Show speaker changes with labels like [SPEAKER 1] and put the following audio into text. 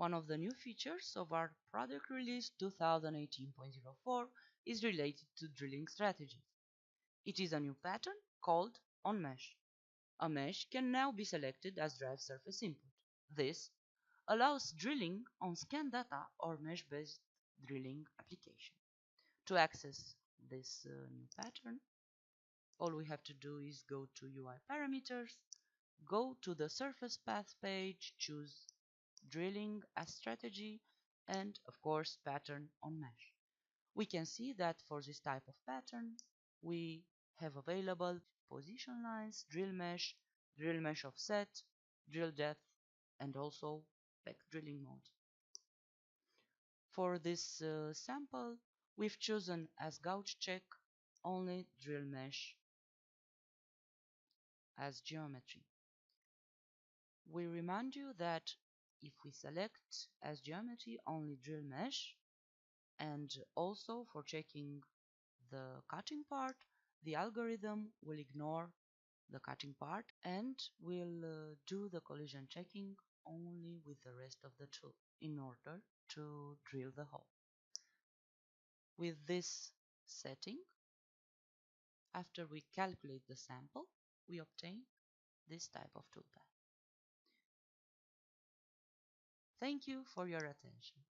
[SPEAKER 1] One of the new features of our product release 2018.04 is related to drilling strategies. It is a new pattern called onMesh. A mesh can now be selected as drive surface input. This allows drilling on scan data or mesh-based drilling application. To access this new pattern, all we have to do is go to UI parameters, go to the surface path page, choose drilling as strategy, and of course pattern onMesh. We can see that for this type of pattern we have available position lines, drill mesh offset, drill depth, and also back drilling mode. For this sample we've chosen as gouge check only drill mesh as geometry. We remind you that if we select as geometry only drill mesh, and also for checking the cutting part, the algorithm will ignore the cutting part and will do the collision checking only with the rest of the tool in order to drill the hole. With this setting, after we calculate the sample, we obtain this type of toolpath. Thank you for your attention.